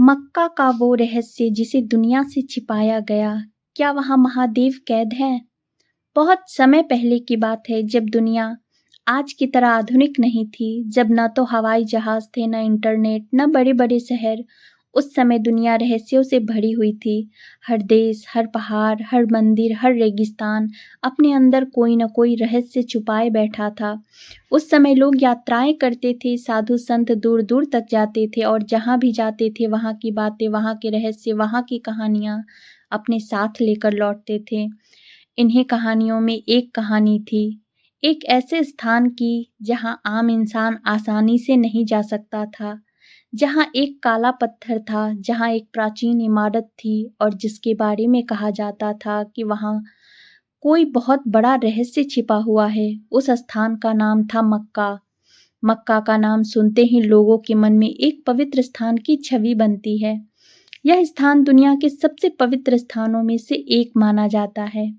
मक्का का वो रहस्य जिसे दुनिया से छिपाया गया, क्या वहाँ महादेव कैद हैं? बहुत समय पहले की बात है, जब दुनिया आज की तरह आधुनिक नहीं थी, जब न तो हवाई जहाज थे, न इंटरनेट, न बड़े-बड़े शहर। उस समय दुनिया रहस्यों से भरी हुई थी। हर देश, हर पहाड़, हर मंदिर, हर रेगिस्तान अपने अंदर कोई न कोई रहस्य छुपाए बैठा था। उस समय लोग यात्राएं करते थे, साधु संत दूर-दूर तक जाते थे और जहाँ भी जाते थे वहाँ की बातें, वहाँ के रहस्य, वहाँ की कहानियाँ अपने साथ लेकर लौटते थे। इन्हीं कहानियों में एक कहानी थी, एक ऐसे स्थान की जहाँ आम इंसान आसानी से नहीं जा सकता था, जहाँ एक काला पत्थर था, जहाँ एक प्राचीन इमारत थी और जिसके बारे में कहा जाता था कि वहाँ कोई बहुत बड़ा रहस्य छिपा हुआ है। उस स्थान का नाम था मक्का। मक्का का नाम सुनते ही लोगों के मन में एक पवित्र स्थान की छवि बनती है। यह स्थान दुनिया के सबसे पवित्र स्थानों में से एक माना जाता है।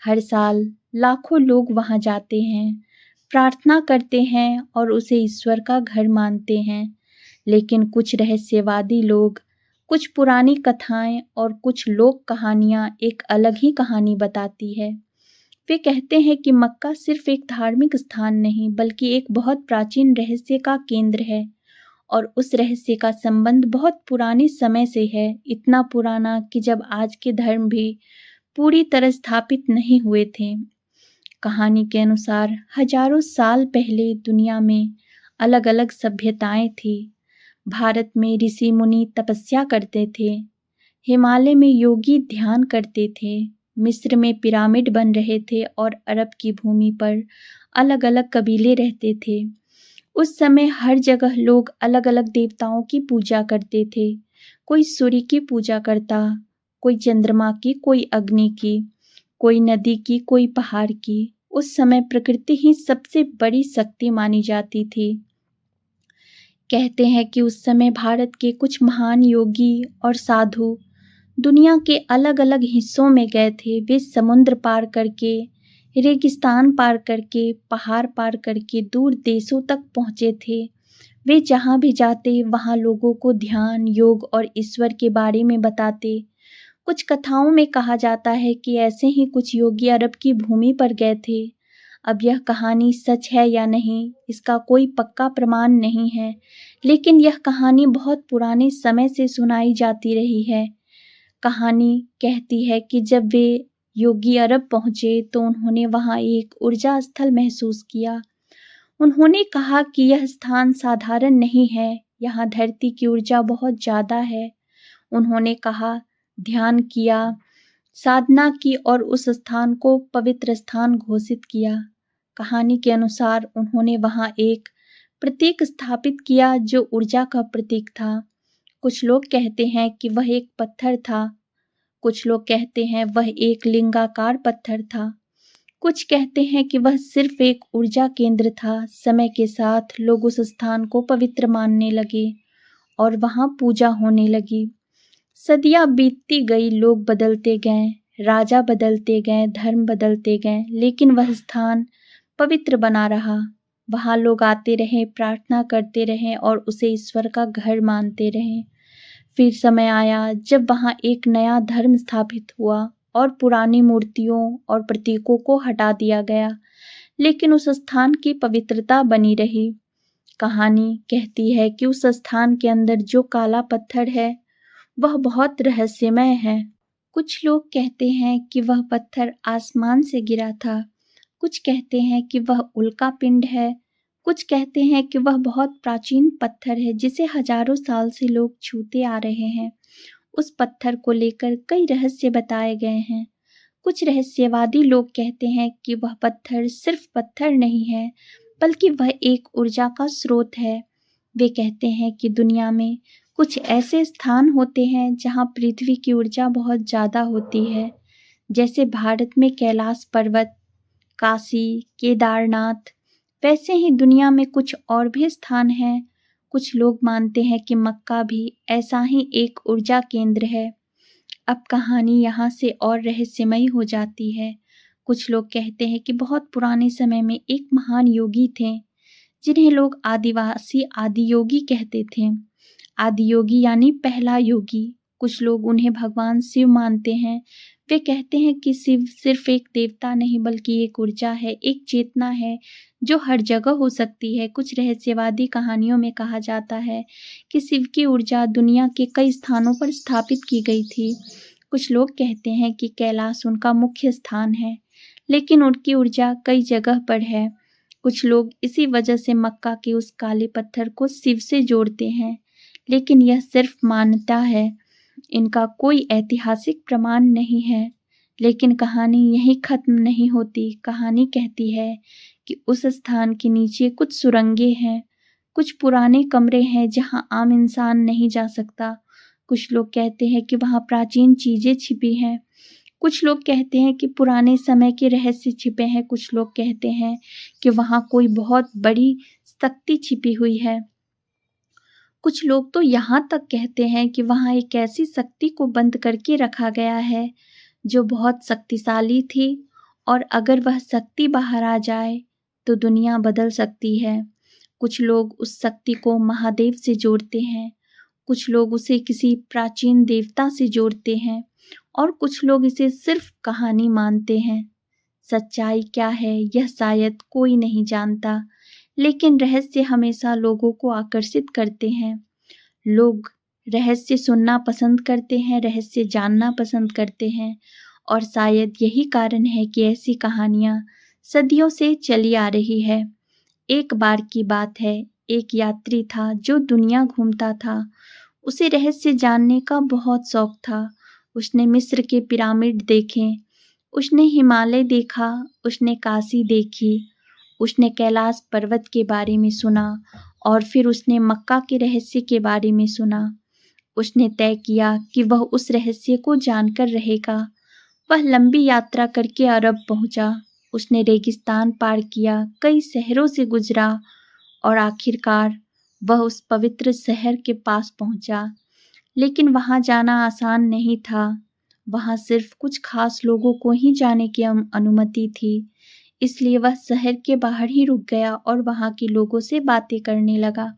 हर साल लाखों लोग वहां जाते हैं, प्रार्थना करते हैं और उसे ईश्वर का घर मानते हैं। लेकिन कुछ रहस्यवादी लोग, कुछ पुरानी कथाएं और कुछ लोक कहानियां एक अलग ही कहानी बताती है। वे कहते हैं कि मक्का सिर्फ एक धार्मिक स्थान नहीं, बल्कि एक बहुत प्राचीन रहस्य का केंद्र है और उस रहस्य का संबंध बहुत पुराने समय से है, इतना पुराना कि जब आज के धर्म भी पूरी तरह स्थापित नहीं हुए थे। कहानी के अनुसार हजारों साल पहले दुनिया में अलग-अलग सभ्यताएं थी। भारत में ऋषि मुनि तपस्या करते थे, हिमालय में योगी ध्यान करते थे, मिस्र में पिरामिड बन रहे थे और अरब की भूमि पर अलग-अलग कबीले रहते थे। उस समय हर जगह लोग अलग-अलग देवताओं की पूजा करते थे। कोई सूर्य की पूजा करता, कोई चंद्रमा की, कोई अग्नि की, कोई नदी की, कोई पहाड़ की। उस समय प्रकृति ही सबसे बड़ी शक्ति मानी जाती थी। कहते हैं कि उस समय भारत के कुछ महान योगी और साधु दुनिया के अलग-अलग हिस्सों में गए थे। वे समुद्र पार करके, रेगिस्तान पार करके, पहाड़ पार करके दूर देशों तक पहुंचे थे। वे जहां भी जाते वहां लोगों को ध्यान, योग और ईश्वर के बारे में बताते। कुछ कथाओं में कहा जाता है कि ऐसे ही कुछ योगी अरब की भूमि पर गए थे। अब यह कहानी सच है या नहीं, इसका कोई पक्का प्रमाण नहीं है, लेकिन यह कहानी बहुत पुराने समय से सुनाई जाती रही है। कहानी कहती है कि जब वे योगी अरब पहुंचे तो उन्होंने वहां एक ऊर्जा स्थल महसूस किया। उन्होंने कहा कि यह स्थान साधारण नहीं है, यहाँ धरती की ऊर्जा बहुत ज्यादा है। उन्होंने कहा, ध्यान किया, साधना की और उस स्थान को पवित्र स्थान घोषित किया। कहानी के अनुसार उन्होंने वहां एक प्रतीक स्थापित किया जो ऊर्जा का प्रतीक था। कुछ लोग कहते हैं कि वह एक पत्थर था, कुछ लोग कहते हैं वह एक लिंगाकार पत्थर था, कुछ कहते हैं कि वह सिर्फ एक ऊर्जा केंद्र था। समय के साथ लोग उस स्थान को पवित्र मानने लगे और वहां पूजा होने लगी। सदियां बीतती गई, लोग बदलते गए, राजा बदलते गए, धर्म बदलते गए, लेकिन वह स्थान पवित्र बना रहा। वहां लोग आते रहे, प्रार्थना करते रहे और उसे ईश्वर का घर मानते रहे। फिर समय आया जब वहां एक नया धर्म स्थापित हुआ और पुरानी मूर्तियों और प्रतीकों को हटा दिया गया, लेकिन उस स्थान की पवित्रता बनी रही। कहानी कहती है कि उस स्थान के अंदर जो काला पत्थर है वह बहुत रहस्यमय है। कुछ लोग कहते हैं कि वह पत्थर आसमान से गिरा था, कुछ कहते हैं कि वह उल्का पिंड है, कुछ कहते हैं कि वह बहुत प्राचीन पत्थर है जिसे हजारों साल से लोग छूते आ रहे हैं। उस पत्थर को लेकर कई रहस्य बताए गए हैं। कुछ रहस्यवादी लोग कहते हैं कि वह पत्थर सिर्फ पत्थर नहीं है, बल्कि वह एक ऊर्जा का स्रोत है। वे कहते हैं कि दुनिया में कुछ ऐसे स्थान होते हैं जहां पृथ्वी की ऊर्जा बहुत ज्यादा होती है, जैसे भारत में कैलाश पर्वत, काशी, केदारनाथ। वैसे ही दुनिया में कुछ और भी स्थान हैं। कुछ लोग मानते हैं कि मक्का भी ऐसा ही एक ऊर्जा केंद्र है। अब कहानी यहाँ से और रहस्यमयी हो जाती है। कुछ लोग कहते हैं कि बहुत पुराने समय में एक महान योगी थे, जिन्हें लोग आदिवासी आदि योगी कहते थे। आदि योगी यानी पहला योगी। कुछ लोग उन्हें भगवान शिव मानते हैं। वे कहते हैं कि शिव सिर्फ एक देवता नहीं बल्कि एक ऊर्जा है, एक चेतना है जो हर जगह हो सकती है। कुछ रहस्यवादी कहानियों में कहा जाता है कि शिव की ऊर्जा दुनिया के कई स्थानों पर स्थापित की गई थी। कुछ लोग कहते हैं कि कैलाश उनका मुख्य स्थान है, लेकिन उनकी ऊर्जा कई जगह पर है। कुछ लोग इसी वजह से मक्का के उस काले पत्थर को शिव से जोड़ते हैं, लेकिन यह सिर्फ मान्यता है, इनका कोई ऐतिहासिक प्रमाण नहीं है। लेकिन कहानी यहीं खत्म नहीं होती। कहानी कहती है कि उस स्थान के नीचे कुछ सुरंगें हैं, कुछ पुराने कमरे हैं जहां आम इंसान नहीं जा सकता। कुछ लोग कहते हैं कि वहां प्राचीन चीजें छिपी हैं। कुछ लोग कहते हैं कि पुराने समय के रहस्य छिपे हैं। कुछ लोग कहते हैं कि वहां कोई बहुत बड़ी शक्ति छिपी हुई है। कुछ लोग तो यहाँ तक कहते हैं कि वहां एक ऐसी शक्ति को बंद करके रखा गया है जो बहुत शक्तिशाली थी, और अगर वह शक्ति बाहर आ जाए तो दुनिया बदल सकती है। कुछ लोग उस शक्ति को महादेव से जोड़ते हैं, कुछ लोग उसे किसी प्राचीन देवता से जोड़ते हैं, और कुछ लोग इसे सिर्फ कहानी मानते हैं। सच्चाई क्या है यह शायद कोई नहीं जानता, लेकिन रहस्य हमेशा लोगों को आकर्षित करते हैं। लोग रहस्य सुनना पसंद करते हैं, रहस्य जानना पसंद करते हैं, और शायद यही कारण है कि ऐसी कहानियां सदियों से चली आ रही है। एक बार की बात है, एक यात्री था जो दुनिया घूमता था। उसे रहस्य जानने का बहुत शौक था। उसने मिस्र के पिरामिड देखे, उसने हिमालय देखा, उसने काशी देखी, उसने कैलाश पर्वत के बारे में सुना, और फिर उसने मक्का के रहस्य के बारे में सुना। उसने तय किया कि वह उस रहस्य को जानकर रहेगा। वह लंबी यात्रा करके अरब पहुंचा। उसने रेगिस्तान पार किया, कई शहरों से गुजरा, और आखिरकार वह उस पवित्र शहर के पास पहुंचा। लेकिन वहां जाना आसान नहीं था। वहां सिर्फ कुछ खास लोगों को ही जाने की अनुमति थी। इसलिए वह शहर के बाहर ही रुक गया और वहां के लोगों से बातें करने लगा।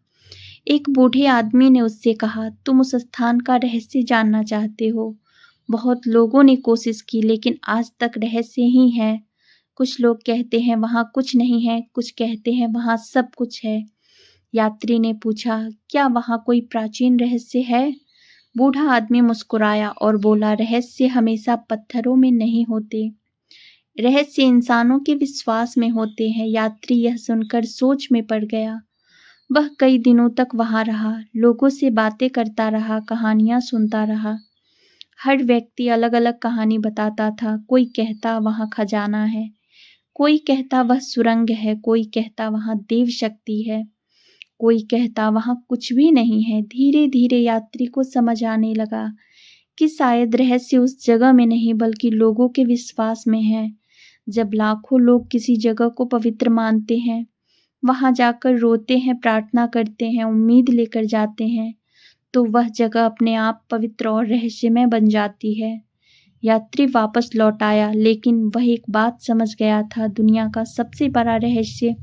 एक बूढ़े आदमी ने उससे कहा, तुम उस स्थान का रहस्य जानना चाहते हो? बहुत लोगों ने कोशिश की, लेकिन आज तक रहस्य ही है। कुछ लोग कहते हैं वहां कुछ नहीं है, कुछ कहते हैं वहां सब कुछ है। यात्री ने पूछा, क्या वहां कोई प्राचीन रहस्य है? बूढ़ा आदमी मुस्कुराया और बोला, रहस्य हमेशा पत्थरों में नहीं होते, रहस्य इंसानों के विश्वास में होते हैं। यात्री यह सुनकर सोच में पड़ गया। वह कई दिनों तक वहां रहा, लोगों से बातें करता रहा, कहानियां सुनता रहा। हर व्यक्ति अलग अलग कहानी बताता था। कोई कहता वहां खजाना है, कोई कहता वह सुरंग है, कोई कहता वहां देव शक्ति है, कोई कहता वहां कुछ भी नहीं है। धीरे धीरे यात्री को समझ आने लगा कि शायद रहस्य उस जगह में नहीं बल्कि लोगों के विश्वास में है। जब लाखों लोग किसी जगह को पवित्र मानते हैं, वहां जाकर रोते हैं, प्रार्थना करते हैं, उम्मीद लेकर जाते हैं, तो वह जगह अपने आप पवित्र और रहस्यमय बन जाती है। यात्री वापस लौट आया, लेकिन वह एक बात समझ गया था, दुनिया का सबसे बड़ा रहस्य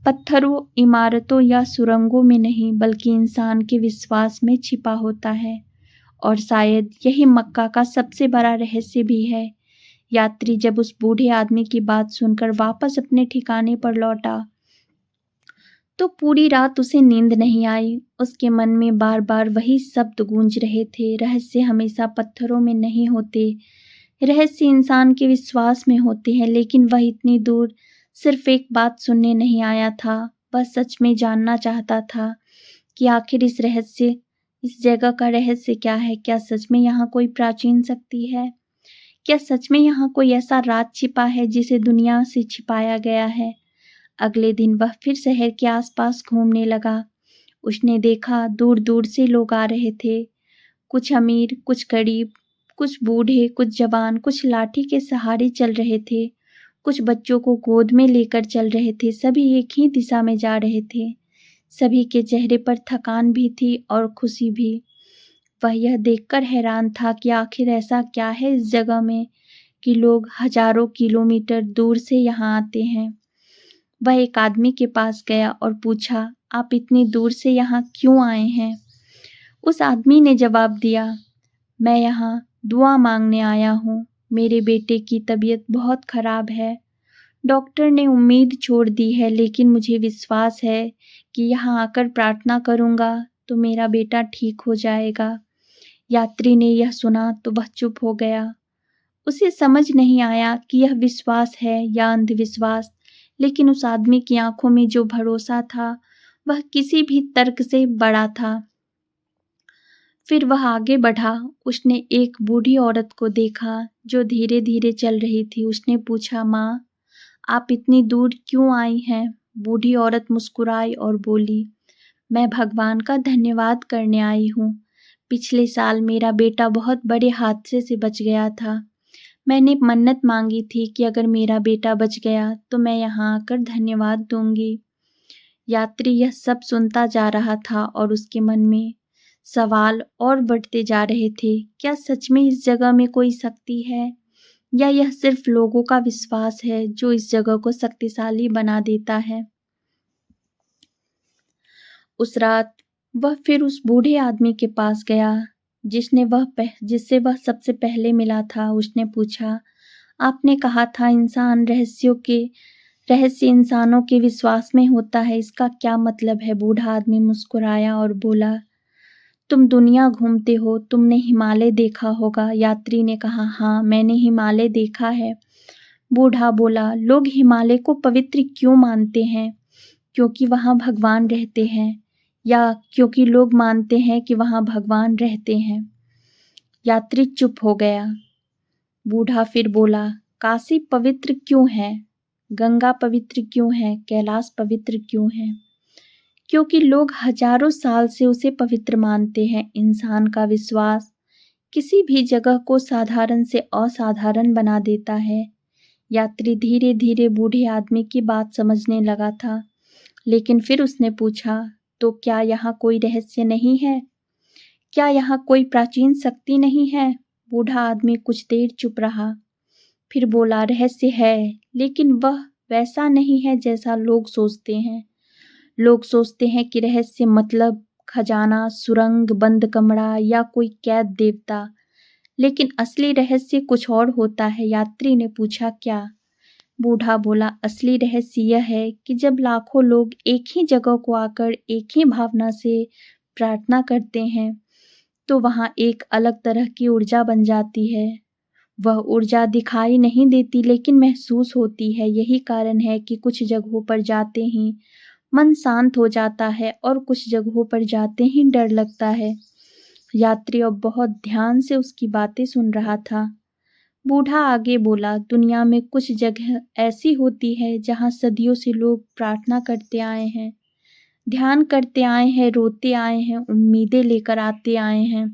पत्थरों, इमारतों या सुरंगों में नहीं बल्कि इंसान के विश्वास में छिपा होता है। और शायद यही मक्का का सबसे बड़ा रहस्य भी है। यात्री जब उस बूढ़े आदमी की बात सुनकर वापस अपने ठिकाने पर लौटा तो पूरी रात उसे नींद नहीं आई। उसके मन में बार बार वही शब्द गूंज रहे थे, रहस्य हमेशा पत्थरों में नहीं होते, रहस्य इंसान के विश्वास में होते हैं। लेकिन वह इतनी दूर सिर्फ एक बात सुनने नहीं आया था, वह सच में जानना चाहता था कि आखिर इस जगह का रहस्य क्या है। क्या सच में यहाँ कोई प्राचीन शक्ति है? क्या सच में यहाँ कोई ऐसा राज छिपा है जिसे दुनिया से छिपाया गया है? अगले दिन वह फिर शहर के आसपास घूमने लगा। उसने देखा दूर दूर से लोग आ रहे थे, कुछ अमीर, कुछ गरीब, कुछ बूढ़े, कुछ जवान, कुछ लाठी के सहारे चल रहे थे, कुछ बच्चों को गोद में लेकर चल रहे थे। सभी एक ही दिशा में जा रहे थे। सभी के चेहरे पर थकान भी थी और खुशी भी। वह यह देखकर हैरान था कि आखिर ऐसा क्या है इस जगह में कि लोग हजारों किलोमीटर दूर से यहाँ आते हैं। वह एक आदमी के पास गया और पूछा, आप इतनी दूर से यहाँ क्यों आए हैं? उस आदमी ने जवाब दिया, मैं यहाँ दुआ मांगने आया हूँ। मेरे बेटे की तबीयत बहुत खराब है। डॉक्टर ने उम्मीद छोड़ दी है, लेकिन मुझे विश्वास है कि यहाँ आकर प्रार्थना करूँगा तो मेरा बेटा ठीक हो जाएगा। यात्री ने यह सुना तो वह चुप हो गया। उसे समझ नहीं आया कि यह विश्वास है या अंधविश्वास, लेकिन उस आदमी की आंखों में जो भरोसा था वह किसी भी तर्क से बड़ा था। फिर वह आगे बढ़ा। उसने एक बूढ़ी औरत को देखा जो धीरे धीरे चल रही थी। उसने पूछा, माँ, आप इतनी दूर क्यों आई हैं? बूढ़ी औरत मुस्कुराई और बोली, मैं भगवान का धन्यवाद करने आई हूँ। पिछले साल मेरा बेटा बहुत बड़े हादसे से बच गया था। मैंने मन्नत मांगी थी कि अगर मेरा बेटा बच गया तो मैं यहाँ आकर धन्यवाद दूंगी। यात्री यह सब सुनता जा रहा था और उसके मन में सवाल और बढ़ते जा रहे थे। क्या सच में इस जगह में कोई शक्ति है, या यह सिर्फ लोगों का विश्वास है जो इस जगह को शक्तिशाली बना देता है? उस रात वह फिर उस बूढ़े आदमी के पास गया जिससे वह सबसे पहले मिला था। उसने पूछा, आपने कहा था रहस्य इंसानों के विश्वास में होता है, इसका क्या मतलब है? बूढ़ा आदमी मुस्कुराया और बोला, तुम दुनिया घूमते हो, तुमने हिमालय देखा होगा। यात्री ने कहा, हाँ, मैंने हिमालय देखा है। बूढ़ा बोला, लोग हिमालय को पवित्र क्यों मानते हैं? क्योंकि वहाँ भगवान रहते हैं, या क्योंकि लोग मानते हैं कि वहाँ भगवान रहते हैं? यात्री चुप हो गया। बूढ़ा फिर बोला, काशी पवित्र क्यों है? गंगा पवित्र क्यों है? कैलाश पवित्र क्यों है? क्योंकि लोग हजारों साल से उसे पवित्र मानते हैं। इंसान का विश्वास किसी भी जगह को साधारण से असाधारण बना देता है। यात्री धीरे धीरे बूढ़े आदमी की बात समझने लगा था, लेकिन फिर उसने पूछा, तो क्या यहाँ कोई रहस्य नहीं है? क्या यहाँ कोई प्राचीन शक्ति नहीं है? बूढ़ा आदमी कुछ देर चुप रहा, फिर बोला, रहस्य है, लेकिन वह वैसा नहीं है जैसा लोग सोचते हैं। लोग सोचते हैं कि रहस्य मतलब खजाना, सुरंग, बंद कमरा या कोई कैद देवता, लेकिन असली रहस्य कुछ और होता है। यात्री ने पूछा, क्या? बूढ़ा बोला, असली रहस्य यह है कि जब लाखों लोग एक ही जगह को आकर एक ही भावना से प्रार्थना करते हैं तो वहाँ एक अलग तरह की ऊर्जा बन जाती है। वह ऊर्जा दिखाई नहीं देती, लेकिन महसूस होती है। यही कारण है कि कुछ जगहों पर जाते ही मन शांत हो जाता है और कुछ जगहों पर जाते ही डर लगता है। यात्री अब बहुत ध्यान से उसकी बातें सुन रहा था। बूढ़ा आगे बोला, दुनिया में कुछ जगह ऐसी होती है जहाँ सदियों से लोग प्रार्थना करते आए हैं, ध्यान करते आए हैं, रोते आए हैं, उम्मीदें लेकर आते आए हैं।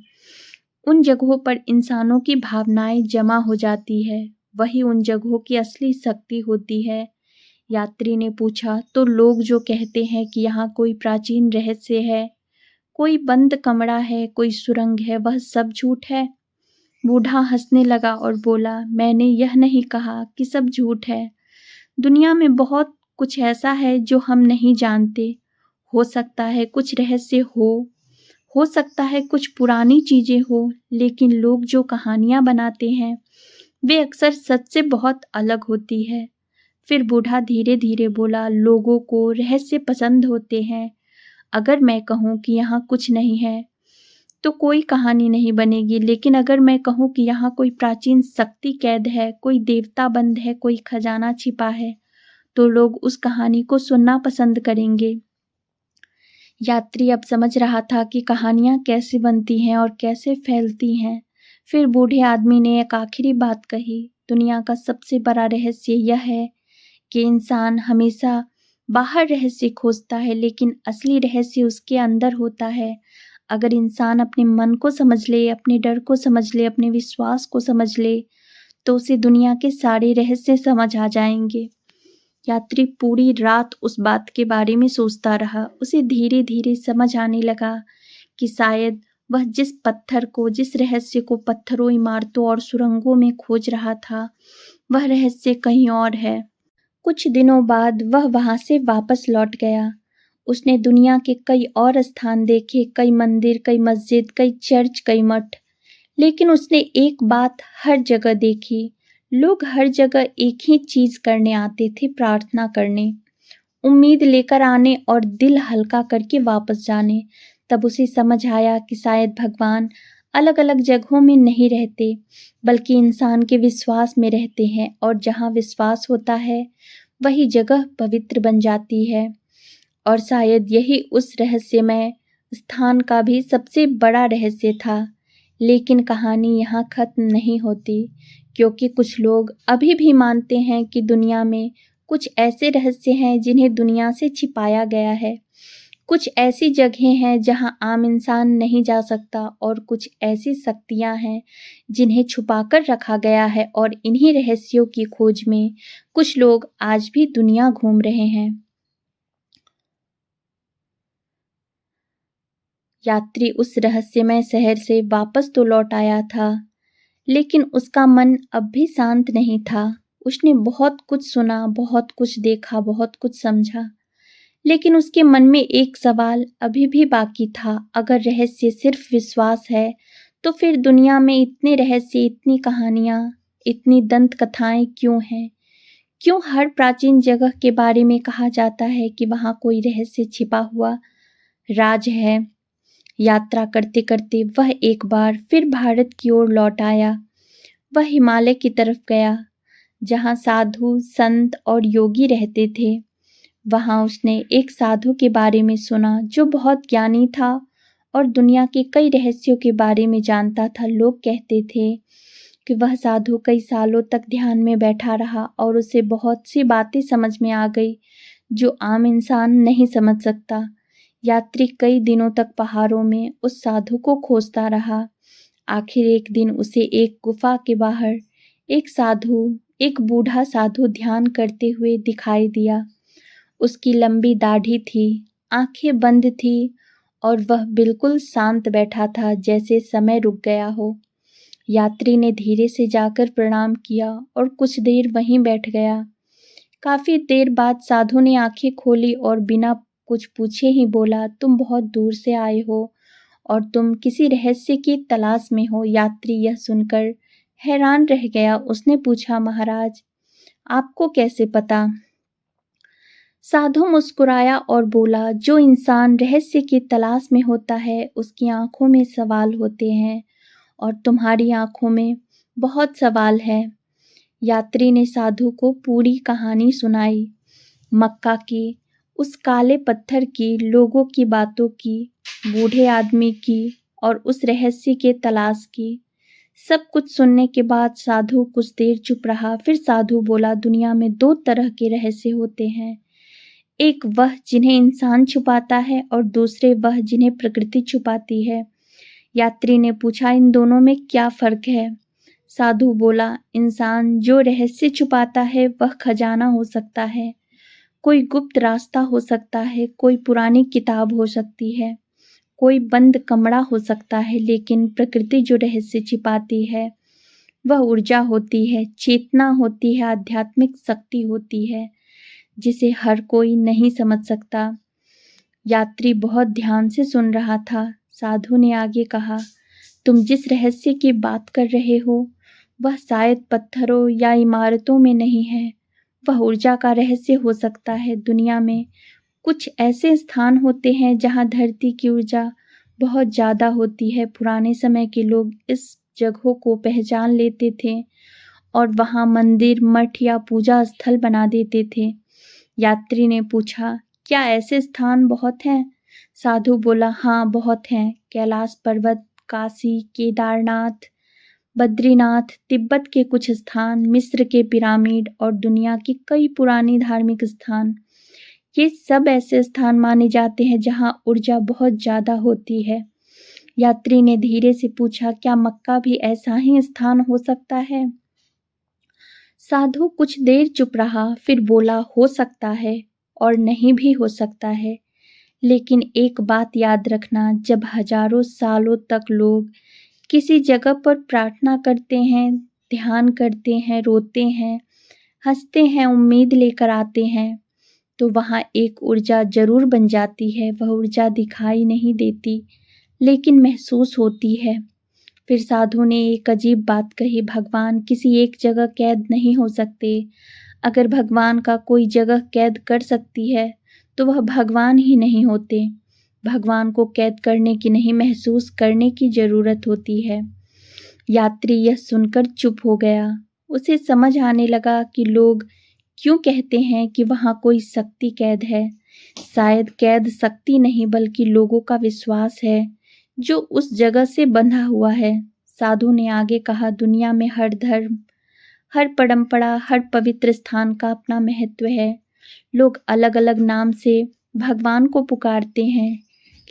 उन जगहों पर इंसानों की भावनाएं जमा हो जाती है। वही उन जगहों की असली शक्ति होती है। यात्री ने पूछा, तो लोग जो कहते हैं कि यहाँ कोई प्राचीन रहस्य है, कोई बंद कमरा है, कोई सुरंग है, वह सब झूठ है? बूढ़ा हंसने लगा और बोला, मैंने यह नहीं कहा कि सब झूठ है। दुनिया में बहुत कुछ ऐसा है जो हम नहीं जानते। हो सकता है कुछ रहस्य हो सकता है कुछ पुरानी चीजें हो, लेकिन लोग जो कहानियां बनाते हैं वे अक्सर सच से बहुत अलग होती है। फिर बूढ़ा धीरे धीरे बोला, लोगों को रहस्य पसंद होते हैं। अगर मैं कहूँ कि यहाँ कुछ नहीं है तो कोई कहानी नहीं बनेगी, लेकिन अगर मैं कहूँ कि यहाँ कोई प्राचीन शक्ति कैद है, कोई देवता बंद है, कोई खजाना छिपा है, तो लोग उस कहानी को सुनना पसंद करेंगे। यात्री अब समझ रहा था कि कहानियां कैसे बनती हैं और कैसे फैलती हैं। फिर बूढ़े आदमी ने एक आखिरी बात कही, दुनिया का सबसे बड़ा रहस्य यह है कि इंसान हमेशा बाहर रहस्य खोजता है, लेकिन असली रहस्य उसके अंदर होता है। अगर इंसान अपने मन को समझ ले, अपने डर को समझ ले, अपने विश्वास को समझ ले, तो उसे दुनिया के सारे रहस्य समझ आ जाएंगे। यात्री पूरी रात उस बात के बारे में सोचता रहा। उसे धीरे धीरे समझ आने लगा कि शायद वह जिस रहस्य को पत्थरों, इमारतों और सुरंगों में खोज रहा था, वह रहस्य कहीं और है। कुछ दिनों बाद वह वहां से वापस लौट गया। उसने दुनिया के कई और स्थान देखे, कई मंदिर, कई मस्जिद, कई चर्च, कई मठ। लेकिन उसने एक बात हर जगह देखी, लोग हर जगह एक ही चीज करने आते थे, प्रार्थना करने, उम्मीद लेकर आने और दिल हल्का करके वापस जाने। तब उसे समझ आया कि शायद भगवान अलग अलग जगहों में नहीं रहते, बल्कि इंसान के विश्वास में रहते हैं, और जहाँ विश्वास होता है वही जगह पवित्र बन जाती है। और शायद यही उस रहस्यमय स्थान का भी सबसे बड़ा रहस्य था। लेकिन कहानी यहाँ खत्म नहीं होती, क्योंकि कुछ लोग अभी भी मानते हैं कि दुनिया में कुछ ऐसे रहस्य हैं जिन्हें दुनिया से छिपाया गया है। कुछ ऐसी जगहें हैं जहां आम इंसान नहीं जा सकता, और कुछ ऐसी शक्तियां हैं जिन्हें छुपाकर रखा गया है, और इन्हीं रहस्यों की खोज में कुछ लोग आज भी दुनिया घूम रहे हैं। यात्री उस रहस्यमय शहर से वापस तो लौट आया था, लेकिन उसका मन अब भी शांत नहीं था। उसने बहुत कुछ सुना, बहुत कुछ देखा, बहुत कुछ समझा, लेकिन उसके मन में एक सवाल अभी भी बाकी था। अगर रहस्य सिर्फ विश्वास है, तो फिर दुनिया में इतने रहस्य, इतनी कहानियां, इतनी दंत कथाएं क्यों हैं? क्यों हर प्राचीन जगह के बारे में कहा जाता है कि वहां कोई रहस्य छिपा हुआ राज है? यात्रा करते करते वह एक बार फिर भारत की ओर लौट आया। वह हिमालय की तरफ गया, जहाँ साधु, संत और योगी रहते थे। वहाँ उसने एक साधु के बारे में सुना जो बहुत ज्ञानी था और दुनिया के कई रहस्यों के बारे में जानता था। लोग कहते थे कि वह साधु कई सालों तक ध्यान में बैठा रहा और उसे बहुत सी बातें समझ में आ गई जो आम इंसान नहीं समझ सकता। यात्री कई दिनों तक पहाड़ों में उस साधु को खोजता रहा। आखिर एक दिन उसे एक गुफा के बाहर एक बूढ़ा साधु ध्यान करते हुए दिखाई दिया। उसकी लंबी दाढ़ी थी, आंखें बंद थी, और वह बिल्कुल शांत बैठा था, जैसे समय रुक गया हो। यात्री ने धीरे से जाकर प्रणाम किया और कुछ देर वहीं बैठ गया। काफी देर बाद साधु ने आंखें खोली और बिना कुछ पूछे ही बोला, तुम बहुत दूर से आए हो और तुम किसी रहस्य की तलाश में हो। यात्री यह सुनकर हैरान रह गया। उसने पूछा, महाराज, आपको कैसे पता? साधु मुस्कुराया और बोला, जो इंसान रहस्य की तलाश में होता है उसकी आंखों में सवाल होते हैं, और तुम्हारी आंखों में बहुत सवाल है। यात्री ने साधु को पूरी कहानी सुनाई, मक्का की, उस काले पत्थर की, लोगों की बातों की, बूढ़े आदमी की, और उस रहस्य के तलाश की। सब कुछ सुनने के बाद साधु कुछ देर चुप रहा। फिर साधु बोला, दुनिया में दो तरह के रहस्य होते हैं, एक वह जिन्हें इंसान छुपाता है और दूसरे वह जिन्हें प्रकृति छुपाती है। यात्री ने पूछा, इन दोनों में क्या फर्क है? साधु बोला, इंसान जो रहस्य छुपाता है वह खजाना हो सकता है, कोई गुप्त रास्ता हो सकता है, कोई पुरानी किताब हो सकती है, कोई बंद कमरा हो सकता है। लेकिन प्रकृति जो रहस्य छिपाती है वह ऊर्जा होती है, चेतना होती है, आध्यात्मिक शक्ति होती है, जिसे हर कोई नहीं समझ सकता। यात्री बहुत ध्यान से सुन रहा था। साधु ने आगे कहा, तुम जिस रहस्य की बात कर रहे हो वह शायद पत्थरों या इमारतों में नहीं है, वह ऊर्जा का रहस्य हो सकता है। दुनिया में कुछ ऐसे स्थान होते हैं जहां धरती की ऊर्जा बहुत ज्यादा होती है। पुराने समय के लोग इस जगहों को पहचान लेते थे और वहां मंदिर, मठ या पूजा स्थल बना देते थे। यात्री ने पूछा, क्या ऐसे स्थान बहुत हैं? साधु बोला, हाँ बहुत हैं। कैलाश पर्वत, काशी, केदारनाथ, बद्रीनाथ, तिब्बत के कुछ स्थान, मिस्र के पिरामिड और दुनिया की कई पुरानी धार्मिक स्थान, ये सब ऐसे स्थान माने जाते हैं जहां ऊर्जा बहुत ज्यादा होती है। यात्री ने धीरे से पूछा, क्या मक्का भी ऐसा ही स्थान हो सकता है? साधु कुछ देर चुप रहा, फिर बोला, हो सकता है और नहीं भी हो सकता है, लेकिन एक बात याद रखना, जब हजारों सालों तक लोग किसी जगह पर प्रार्थना करते हैं, ध्यान करते हैं, रोते हैं, हंसते हैं, उम्मीद लेकर आते हैं, तो वहाँ एक ऊर्जा जरूर बन जाती है। वह ऊर्जा दिखाई नहीं देती लेकिन महसूस होती है। फिर साधु ने एक अजीब बात कही, भगवान किसी एक जगह कैद नहीं हो सकते। अगर भगवान का कोई जगह कैद कर सकती है तो वह भगवान ही नहीं होते। भगवान को कैद करने की नहीं, महसूस करने की जरूरत होती है। यात्री यह सुनकर चुप हो गया। उसे समझ आने लगा कि लोग क्यों कहते हैं कि वहाँ कोई शक्ति कैद है। शायद कैद शक्ति नहीं बल्कि लोगों का विश्वास है जो उस जगह से बंधा हुआ है। साधु ने आगे कहा, दुनिया में हर धर्म, हर परंपरा, हर पवित्र स्थान का अपना महत्व है। लोग अलग अलग नाम से भगवान को पुकारते हैं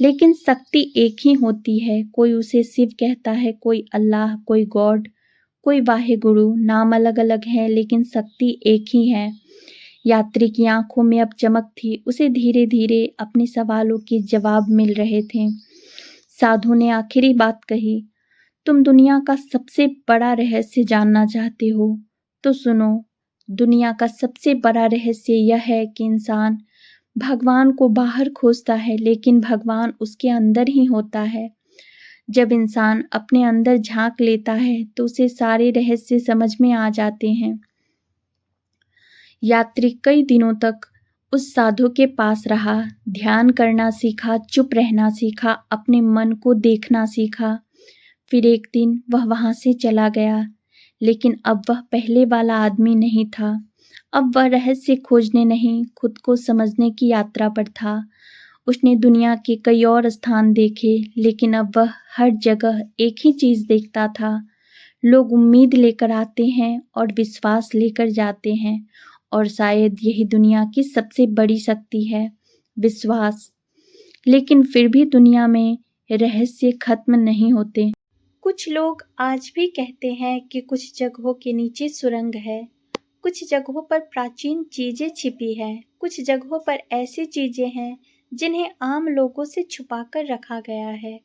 लेकिन शक्ति एक ही होती है। कोई उसे शिव कहता है, कोई अल्लाह, कोई गॉड, कोई वाहेगुरु। नाम अलग अलग है लेकिन शक्ति एक ही है। यात्री की आंखों में अब चमक थी। उसे धीरे धीरे अपने सवालों के जवाब मिल रहे थे। साधु ने आखिरी बात कही, तुम दुनिया का सबसे बड़ा रहस्य जानना चाहते हो तो सुनो। दुनिया का सबसे बड़ा रहस्य यह है कि इंसान भगवान को बाहर खोजता है लेकिन भगवान उसके अंदर ही होता है। जब इंसान अपने अंदर झांक लेता है तो उसे सारे रहस्य समझ में आ जाते हैं। यात्री कई दिनों तक उस साधु के पास रहा, ध्यान करना सीखा, चुप रहना सीखा, अपने मन को देखना सीखा। फिर एक दिन वह वहां से चला गया, लेकिन अब वह पहले वाला आदमी नहीं था। अब वह रहस्य खोजने नहीं, खुद को समझने की यात्रा पर था। उसने दुनिया के कई और स्थान देखे लेकिन अब वह हर जगह एक ही चीज देखता था। लोग उम्मीद लेकर आते हैं और विश्वास लेकर जाते हैं, और शायद यही दुनिया की सबसे बड़ी शक्ति है, विश्वास। लेकिन फिर भी दुनिया में रहस्य खत्म नहीं होते। कुछ लोग आज भी कहते हैं कि कुछ जगहों के नीचे सुरंग है, कुछ जगहों पर प्राचीन चीजें छिपी हैं, कुछ जगहों पर ऐसी चीजें हैं जिन्हें आम लोगों से छुपाकर रखा गया है।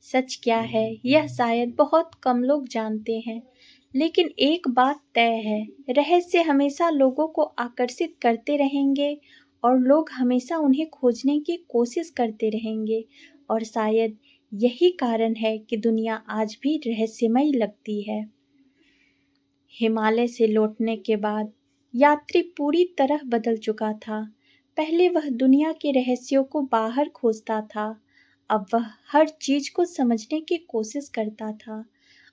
सच क्या है यह शायद बहुत कम लोग जानते हैं, लेकिन एक बात तय है, रहस्य हमेशा लोगों को आकर्षित करते रहेंगे और लोग हमेशा उन्हें खोजने की कोशिश करते रहेंगे। और शायद यही कारण है कि दुनिया आज भी रहस्यमयी लगती है। हिमालय से लौटने के बाद यात्री पूरी तरह बदल चुका था। पहले वह दुनिया के रहस्यों को बाहर खोजता था, अब वह हर चीज को समझने की कोशिश करता था।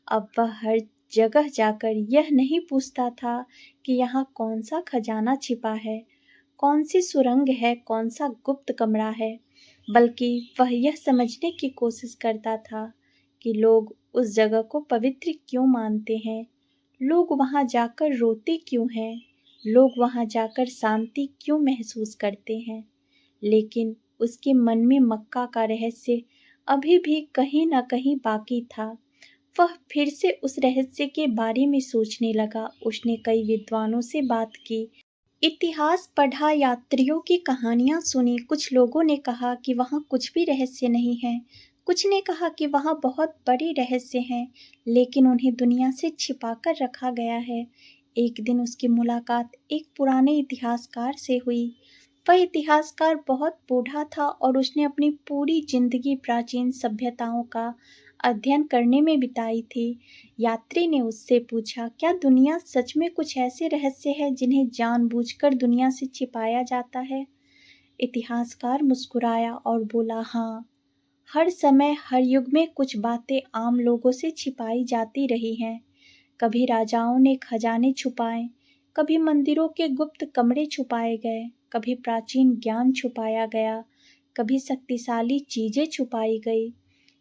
अब वह हर जगह जाकर यह नहीं पूछता था कि यहाँ कौन सा खजाना छिपा है, कौन सी सुरंग है, कौन सा गुप्त कमरा है, बल्कि वह यह समझने की कोशिश करता था कि लोग उस जगह को पवित्र क्यों मानते हैं, लोग वहां जाकर रोते क्यों हैं, लोग वहां जाकर शांति क्यों महसूस करते हैं। लेकिन उसके मन में मक्का का रहस्य अभी भी कहीं न कहीं बाकी था। वह फिर से उस रहस्य के बारे में सोचने लगा। उसने कई विद्वानों से बात की, इतिहास पढ़ा, यात्रियों की कहानियां सुनी। कुछ लोगों ने कहा कि वहाँ कुछ भी रहस्य नहीं है, कुछ ने कहा कि वहाँ बहुत बड़े रहस्य हैं लेकिन उन्हें दुनिया से छिपा कर रखा गया है। एक दिन उसकी मुलाकात एक पुराने इतिहासकार से हुई। वह इतिहासकार बहुत बूढ़ा था और उसने अपनी पूरी जिंदगी प्राचीन सभ्यताओं का अध्ययन करने में बिताई थी। यात्री ने उससे पूछा, क्या दुनिया सच में कुछ ऐसे रहस्य है जिन्हें जानबूझकर दुनिया से छिपाया जाता है? इतिहासकार मुस्कुराया और बोला, हाँ, हर समय हर युग में कुछ बातें आम लोगों से छिपाई जाती रही हैं। कभी राजाओं ने खजाने छुपाए, कभी मंदिरों के गुप्त कमरे छुपाए गए, कभी प्राचीन ज्ञान छुपाया गया, कभी शक्तिशाली चीजें छुपाई गई।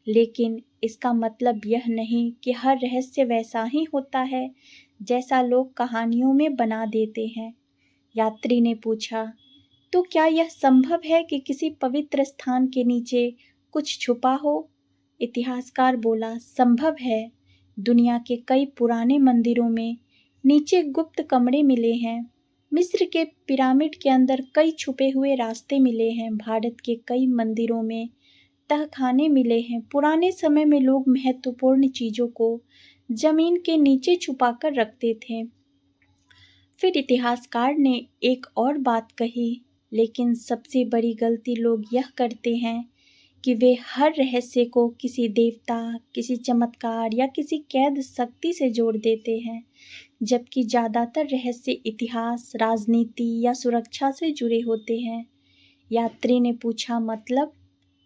लेकिन इसका मतलब यह नहीं कि हर रहस्य वैसा ही होता है जैसा लोग कहानियों में बना देते हैं। यात्री ने पूछा, तो क्या यह संभव है कि किसी पवित्र स्थान के नीचे कुछ छुपा हो? इतिहासकार बोला, संभव है। दुनिया के कई पुराने मंदिरों में नीचे गुप्त कमरे मिले हैं। मिस्र के पिरामिड के अंदर कई छुपे हुए रास्ते मिले हैं। भारत के कई मंदिरों में तहखाने मिले हैं। पुराने समय में लोग महत्वपूर्ण चीजों को जमीन के नीचे छुपाकर रखते थे। फिर इतिहासकार ने एक और बात कही, लेकिन सबसे बड़ी गलती लोग यह करते हैं कि वे हर रहस्य को किसी देवता, किसी चमत्कार या किसी कैद शक्ति से जोड़ देते हैं, जबकि ज़्यादातर रहस्य इतिहास, राजनीति या सुरक्षा से जुड़े होते हैं। यात्री ने पूछा, मतलब?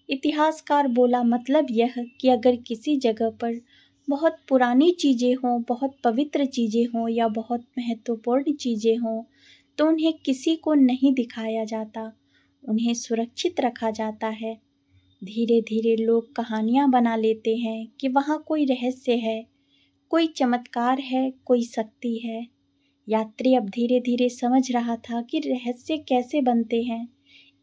इतिहासकार बोला, मतलब यह कि अगर किसी जगह पर बहुत पुरानी चीज़ें हों, बहुत पवित्र चीज़ें हों या बहुत महत्वपूर्ण चीज़ें हों, तो उन्हें किसी को नहीं दिखाया जाता, उन्हें सुरक्षित रखा जाता है। धीरे धीरे लोग कहानियाँ बना लेते हैं कि वहाँ कोई रहस्य है, कोई चमत्कार है, कोई शक्ति है। यात्री अब धीरे धीरे समझ रहा था कि रहस्य कैसे बनते हैं।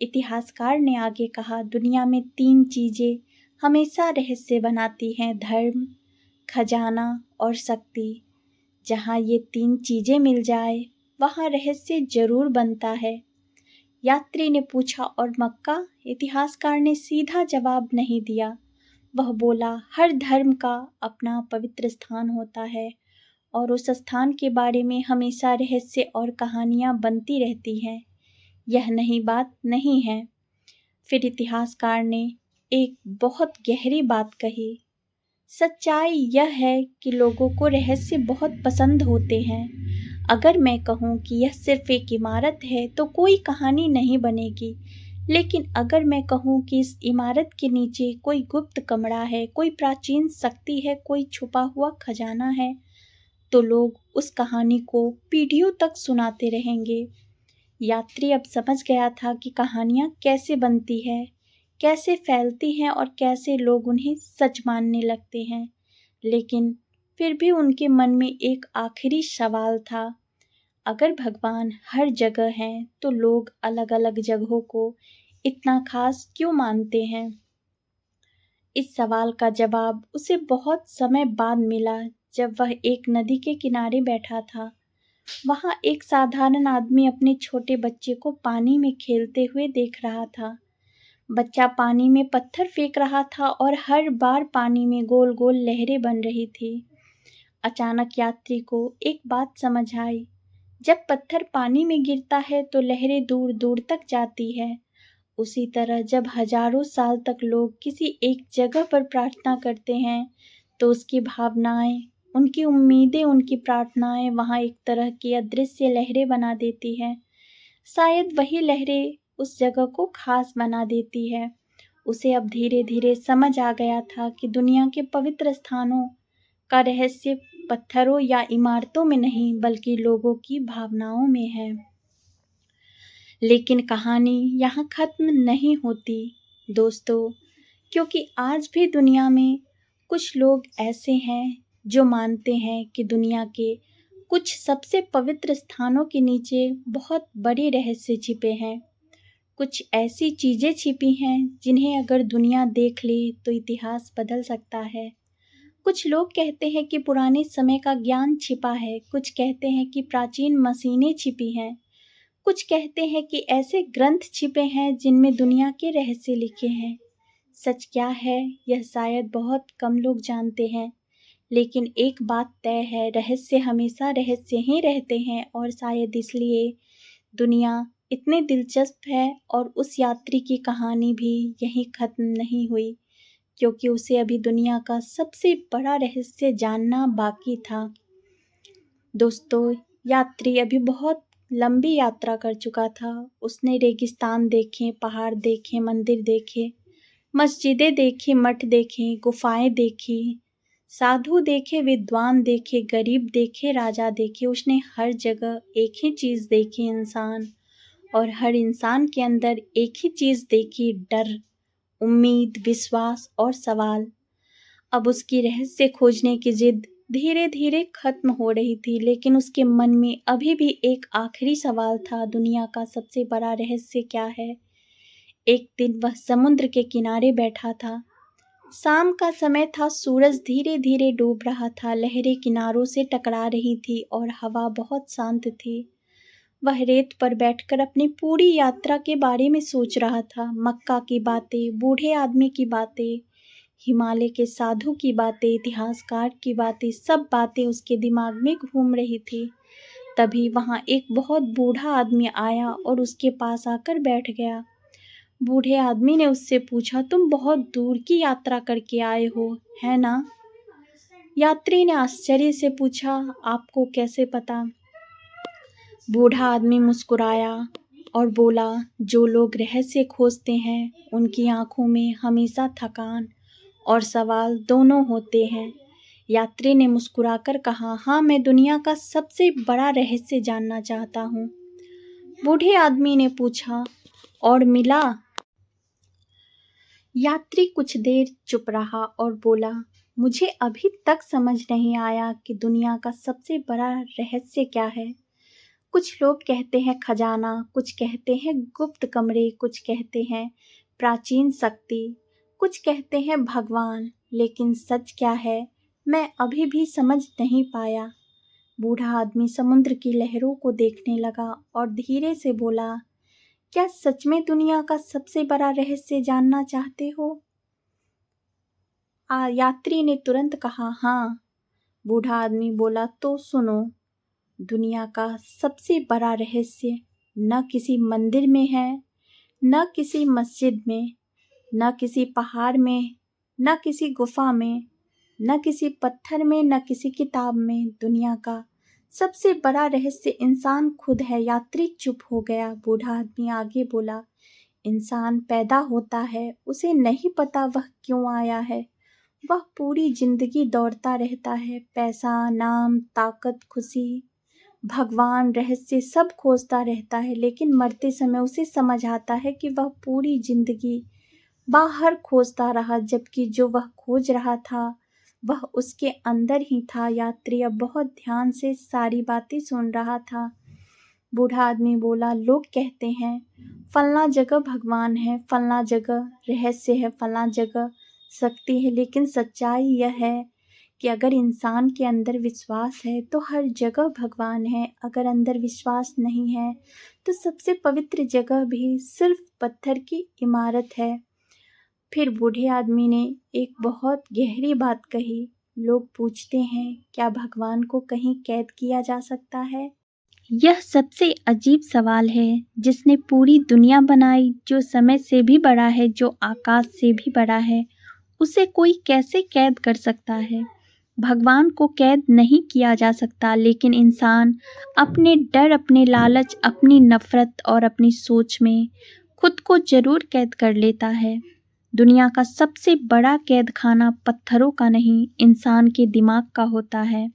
इतिहासकार ने आगे कहा, दुनिया में 3 चीज़ें हमेशा रहस्य बनाती हैं, धर्म, खजाना और शक्ति। जहाँ ये 3 चीज़ें मिल जाए, वहाँ रहस्य जरूर बनता है। यात्री ने पूछा, और मक्का? इतिहासकार ने सीधा जवाब नहीं दिया। वह बोला, हर धर्म का अपना पवित्र स्थान होता है और उस स्थान के बारे में हमेशा रहस्य और कहानियाँ बनती रहती हैं। यह नई बात नहीं है। फिर इतिहासकार ने एक बहुत गहरी बात कही, सच्चाई यह है कि लोगों को रहस्य बहुत पसंद होते हैं। अगर मैं कहूँ कि यह सिर्फ एक इमारत है तो कोई कहानी नहीं बनेगी, लेकिन अगर मैं कहूँ कि इस इमारत के नीचे कोई गुप्त कमरा है, कोई प्राचीन शक्ति है, कोई छुपा हुआ खजाना है, तो लोग उस कहानी को पीढ़ियों तक सुनाते रहेंगे। यात्री अब समझ गया था कि कहानियाँ कैसे बनती है, कैसे फैलती हैं और कैसे लोग उन्हें सच मानने लगते हैं। लेकिन फिर भी उनके मन में एक आखिरी सवाल था, अगर भगवान हर जगह हैं तो लोग अलग अलग जगहों को इतना खास क्यों मानते हैं? इस सवाल का जवाब उसे बहुत समय बाद मिला, जब वह एक नदी के किनारे बैठा था। वहाँ एक साधारण आदमी अपने छोटे बच्चे को पानी में खेलते हुए देख रहा था। बच्चा पानी में पत्थर फेंक रहा था और हर बार पानी में गोल गोल लहरें बन रही थी। अचानक यात्री को एक बात समझ आई, जब पत्थर पानी में गिरता है तो लहरें दूर दूर तक जाती है। उसी तरह जब हजारों साल तक लोग किसी एक जगह पर प्रार्थना करते हैं, तो उसकी भावनाएं, उनकी उम्मीदें, उनकी प्रार्थनाएं वहाँ एक तरह की अदृश्य लहरें बना देती हैं। शायद वही लहरें उस जगह को खास बना देती है। उसे अब धीरे धीरे समझ आ गया था कि दुनिया के पवित्र स्थानों का रहस्य पत्थरों या इमारतों में नहीं, बल्कि लोगों की भावनाओं में है। लेकिन कहानी यहाँ खत्म नहीं होती दोस्तों, क्योंकि आज भी दुनिया में कुछ लोग ऐसे हैं जो मानते हैं कि दुनिया के कुछ सबसे पवित्र स्थानों के नीचे बहुत बड़े रहस्य छिपे हैं। कुछ ऐसी चीज़ें छिपी हैं जिन्हें अगर दुनिया देख ले तो इतिहास बदल सकता है। कुछ लोग कहते हैं कि पुराने समय का ज्ञान छिपा है, कुछ कहते हैं कि प्राचीन मशीनें छिपी हैं, कुछ कहते हैं कि ऐसे ग्रंथ छिपे हैं जिनमें दुनिया के रहस्य लिखे हैं। सच क्या है, यह शायद बहुत कम लोग जानते हैं, लेकिन एक बात तय है, रहस्य हमेशा रहस्य ही रहते हैं और शायद इसलिए दुनिया इतनी दिलचस्प है और उस यात्री की कहानी भी यहीं खत्म नहीं हुई, क्योंकि उसे अभी दुनिया का सबसे बड़ा रहस्य जानना बाकी था। दोस्तों, यात्री अभी बहुत लंबी यात्रा कर चुका था। उसने रेगिस्तान देखे, पहाड़ देखे, मंदिर देखे, मस्जिदें देखी, मठ देखे, गुफाएं देखी, साधु देखे, विद्वान देखे, गरीब देखे, राजा देखे। उसने हर जगह एक ही चीज़ देखी, इंसान, और हर इंसान के अंदर एक ही चीज़ देखी, डर, उम्मीद, विश्वास और सवाल। अब उसकी रहस्य खोजने की जिद धीरे धीरे खत्म हो रही थी, लेकिन उसके मन में अभी भी एक आखिरी सवाल था, दुनिया का सबसे बड़ा रहस्य क्या है? एक दिन वह समुद्र के किनारे बैठा था। शाम का समय था, सूरज धीरे धीरे डूब रहा था, लहरें किनारों से टकरा रही थी और हवा बहुत शांत थी। वह रेत पर बैठकर अपनी पूरी यात्रा के बारे में सोच रहा था। मक्का की बातें, बूढ़े आदमी की बातें, हिमालय के साधु की बातें, इतिहासकार की बातें, सब बातें उसके दिमाग में घूम रही थी। तभी वहां एक बहुत बूढ़ा आदमी आया और उसके पास आकर बैठ गया। बूढ़े आदमी ने उससे पूछा, तुम बहुत दूर की यात्रा करके आए हो, है ना? यात्री ने आश्चर्य से पूछा, आपको कैसे पता? बूढ़ा आदमी मुस्कुराया और बोला, जो लोग रहस्य खोजते हैं उनकी आंखों में हमेशा थकान और सवाल दोनों होते हैं। यात्री ने मुस्कुराकर कहा, हाँ, मैं दुनिया का सबसे बड़ा रहस्य जानना चाहता हूँ। बूढ़े आदमी ने पूछा, और मिला? यात्री कुछ देर चुप रहा और बोला, मुझे अभी तक समझ नहीं आया कि दुनिया का सबसे बड़ा रहस्य क्या है। कुछ लोग कहते हैं खजाना, कुछ कहते हैं गुप्त कमरे, कुछ कहते हैं प्राचीन शक्ति, कुछ कहते हैं भगवान, लेकिन सच क्या है मैं अभी भी समझ नहीं पाया। बूढ़ा आदमी समुद्र की लहरों को देखने लगा और धीरे से बोला, क्या सच में दुनिया का सबसे बड़ा रहस्य जानना चाहते हो? यात्री ने तुरंत कहा, हाँ। बूढ़ा आदमी बोला, तो सुनो, दुनिया का सबसे बड़ा रहस्य न किसी मंदिर में है, न किसी मस्जिद में, न किसी पहाड़ में, न किसी गुफा में, न किसी पत्थर में, न किसी किताब में। दुनिया का सबसे बड़ा रहस्य इंसान खुद है। यात्री चुप हो गया। बूढ़ा आदमी आगे बोला, इंसान पैदा होता है, उसे नहीं पता वह क्यों आया है। वह पूरी जिंदगी दौड़ता रहता है, पैसा, नाम, ताकत, खुशी, भगवान, रहस्य सब खोजता रहता है, लेकिन मरते समय उसे समझ आता है कि वह पूरी जिंदगी बाहर खोजता रहा, जबकि जो वह खोज रहा था वह उसके अंदर ही था। यात्री अब बहुत ध्यान से सारी बातें सुन रहा था। बूढ़ा आदमी बोला, लोग कहते हैं फलना जगह भगवान है, फलना जगह रहस्य है, फलना जगह शक्ति है, लेकिन सच्चाई यह है कि अगर इंसान के अंदर विश्वास है तो हर जगह भगवान है। अगर अंदर विश्वास नहीं है तो सबसे पवित्र जगह भी सिर्फ पत्थर की इमारत है। फिर बूढ़े आदमी ने एक बहुत गहरी बात कही, लोग पूछते हैं क्या भगवान को कहीं कैद किया जा सकता है? यह सबसे अजीब सवाल है। जिसने पूरी दुनिया बनाई, जो समय से भी बड़ा है, जो आकाश से भी बड़ा है, उसे कोई कैसे कैद कर सकता है? भगवान को कैद नहीं किया जा सकता, लेकिन इंसान अपने डर, अपने लालच, अपनी नफरत और अपनी सोच में खुद को जरूर कैद कर लेता है। दुनिया का सबसे बड़ा कैद खाना पत्थरों का नहीं, इंसान के दिमाग का होता है।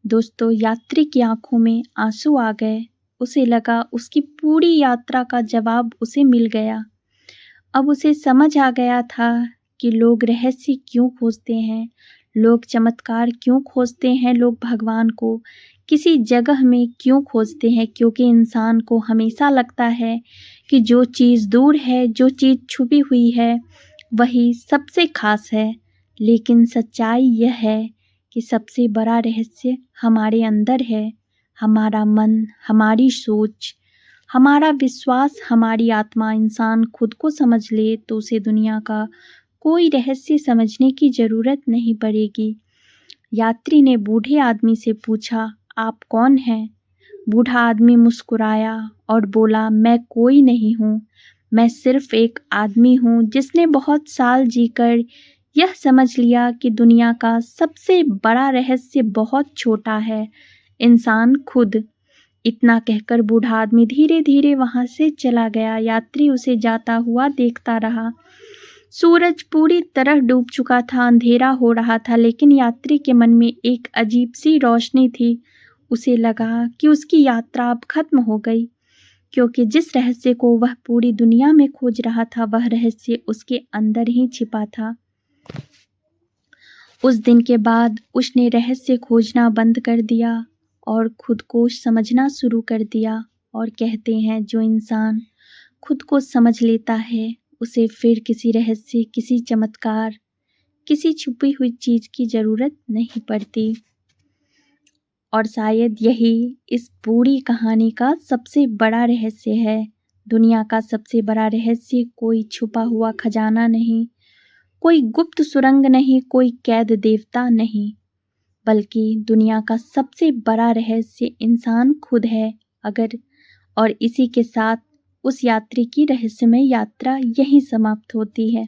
दोस्तों, यात्री की आंखों में आंसू आ गए। उसे लगा उसकी पूरी यात्रा का जवाब उसे मिल गया। अब उसे समझ आ गया था कि लोग रहस्य क्यों खोजते हैं, लोग चमत्कार क्यों खोजते हैं, लोग भगवान को किसी जगह में क्यों खोजते हैं। क्योंकि इंसान को हमेशा लगता है कि जो चीज़ दूर है, जो चीज़ छुपी हुई है, वही सबसे खास है। लेकिन सच्चाई यह है कि सबसे बड़ा रहस्य हमारे अंदर है। हमारा मन, हमारी सोच, हमारा विश्वास, हमारी आत्मा। इंसान खुद को समझ ले तो उसे दुनिया का कोई रहस्य समझने की जरूरत नहीं पड़ेगी। यात्री ने बूढ़े आदमी से पूछा, आप कौन हैं? बूढ़ा आदमी मुस्कुराया और बोला, मैं कोई नहीं हूँ, मैं सिर्फ एक आदमी हूँ जिसने बहुत साल जीकर यह समझ लिया कि दुनिया का सबसे बड़ा रहस्य बहुत छोटा है, इंसान खुद। इतना कहकर बूढ़ा आदमी धीरे धीरे वहां से चला गया। यात्री उसे जाता हुआ देखता रहा। सूरज पूरी तरह डूब चुका था, अंधेरा हो रहा था, लेकिन यात्री के मन में एक अजीब सी रोशनी थी। उसे लगा कि उसकी यात्रा अब खत्म हो गई, क्योंकि जिस रहस्य को वह पूरी दुनिया में खोज रहा था, वह रहस्य उसके अंदर ही छिपा था। उस दिन के बाद उसने रहस्य खोजना बंद कर दिया और खुद को समझना शुरू कर दिया। और कहते हैं, जो इंसान खुद को समझ लेता है, उसे फिर किसी रहस्य, किसी चमत्कार, किसी छुपी हुई चीज की जरूरत नहीं पड़ती। और शायद यही इस पूरी कहानी का सबसे बड़ा रहस्य है। दुनिया का सबसे बड़ा रहस्य कोई छुपा हुआ खजाना नहीं, कोई गुप्त सुरंग नहीं, कोई कैद देवता नहीं, बल्कि दुनिया का सबसे बड़ा रहस्य इंसान खुद है। और इसी के साथ उस यात्री की रहस्यमय यात्रा यहीं समाप्त होती है।